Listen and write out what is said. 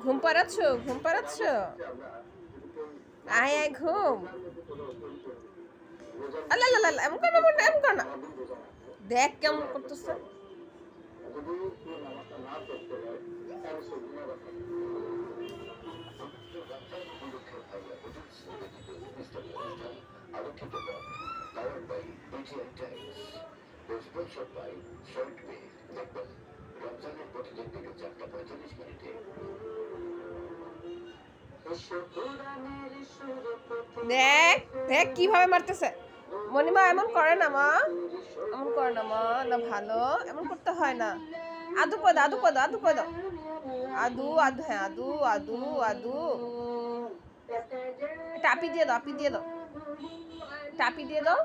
ঘুম পাড়াচ্ছ? ঘুম পাড়াচ্ছ? আয় আয় ঘুম। আল্লাহ আল্লাহ আল্লাহ, এমন কর না, এমন কর না। দেখ কেমন করতেছে। দেখ দেখ কিভাবে মারতেছে। মনিমা এমন করে না মা, এমন করে না মা, না ভালো, এমন করতে হয় না। আদু কই দাও, আদু কই দাও, আদু কই দাও। আদু আদু, হ্যাঁ আদু আদু আদু। টাপি দিয়ে দাও, আপি দিয়ে দাও, টাপি দিয়ে দাও।